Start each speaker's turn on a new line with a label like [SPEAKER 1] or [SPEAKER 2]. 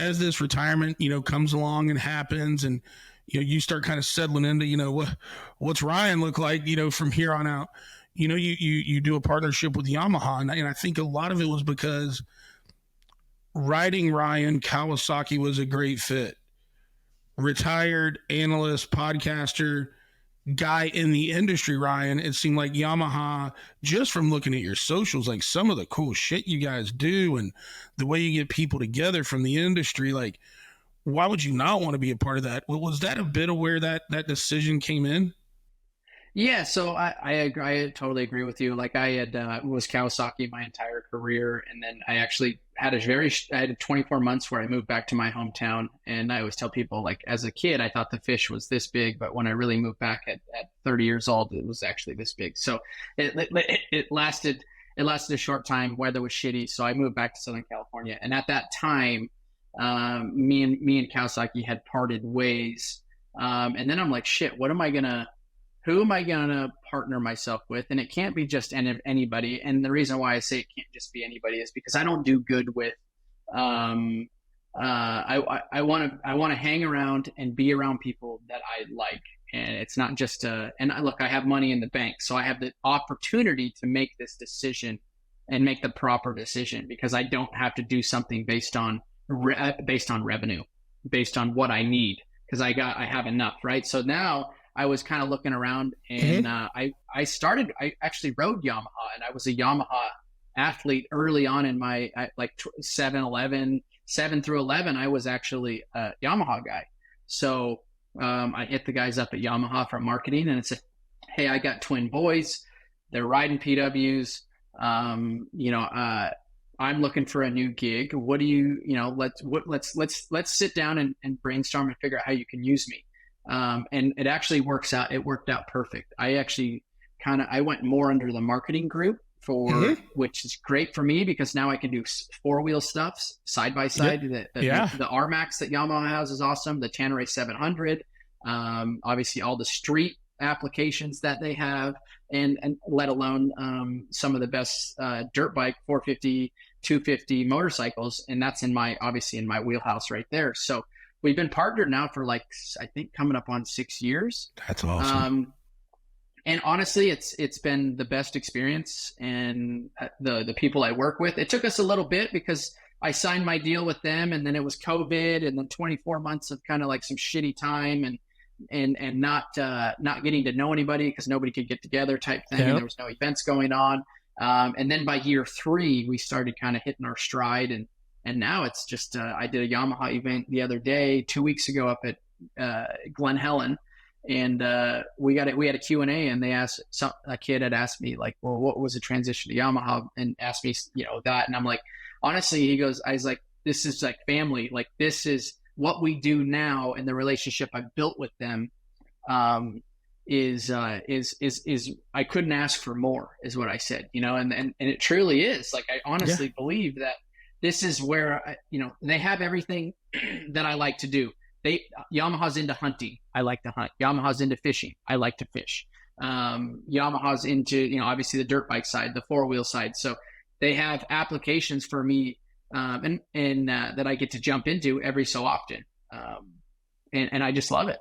[SPEAKER 1] as this retirement, comes along and happens, and you start kind of settling into, what's Ryan look like, from here on out. You do a partnership with Yamaha, and I think a lot of it was because riding Ryan, Kawasaki was a great fit. Retired analyst, podcaster, guy in the industry, Ryan, it seemed like Yamaha, just from looking at your socials, like some of the cool shit you guys do and the way you get people together from the industry, like, why would you not want to be a part of that? Well, was that a bit of where that decision came in?
[SPEAKER 2] Yeah, so I agree, I totally agree with you. Like I had was Kawasaki my entire career, and then I actually had I had 24 months where I moved back to my hometown, and I always tell people, like, as a kid I thought the fish was this big, but when I really moved back at 30 years old, it was actually this big. So it lasted a short time. Weather was shitty, so I moved back to Southern California, and at that time, me and Kawasaki had parted ways, and then I'm like, shit, who am I going to partner myself with? And it can't be just anybody. And the reason why I say it can't just be anybody is because I don't do good with, I want to hang around and be around people that I like. And it's not just, look, I have money in the bank, so I have the opportunity to make this decision and make the proper decision, because I don't have to do something based on revenue, based on what I need, because I have enough. Right. So now I was kind of looking around, and I actually rode Yamaha, and I was a Yamaha athlete early on in my, 7 through 11, I was actually a Yamaha guy. So I hit the guys up at Yamaha for marketing, and I said, hey, I got twin boys. They're riding PWs. I'm looking for a new gig. What do you, let's sit down and brainstorm and figure out how you can use me. And it actually worked out perfect. I went more under the marketing group which is great for me, because now I can do 4-wheel stuff side by side. The R-Max that Yamaha has is awesome. The Tanneray 700, obviously all the street applications that they have, and let alone, some of the best, dirt bike 450, 250 motorcycles. And that's in my wheelhouse right there. So we've been partnered now for, I think, coming up on 6 years.
[SPEAKER 1] That's awesome.
[SPEAKER 2] And honestly, it's been the best experience, and the people I work with. It took us a little bit because I signed my deal with them, and then it was COVID, and then 24 months of kind of like some shitty time, and not getting to know anybody because nobody could get together type thing. Yep. And there was no events going on. And then by year 3, we started kind of hitting our stride, and now it's just, I did a Yamaha event the other day, 2 weeks ago up at Glen Helen. And we had a Q&A, and a kid had asked me, like, well, what was the transition to Yamaha, and asked me, that. And I'm like, honestly, I was like, this is like family. Like, this is what we do now, and the relationship I've built with them is I couldn't ask for more, is what I said, and it truly is. Like, I honestly believe that this is where, they have everything that I like to do. Yamaha's into hunting. I like to hunt. Yamaha's into fishing. I like to fish. Yamaha's into, obviously the dirt bike side, the 4-wheel side. So they have applications for me, and that I get to jump into every so often. And I just love it.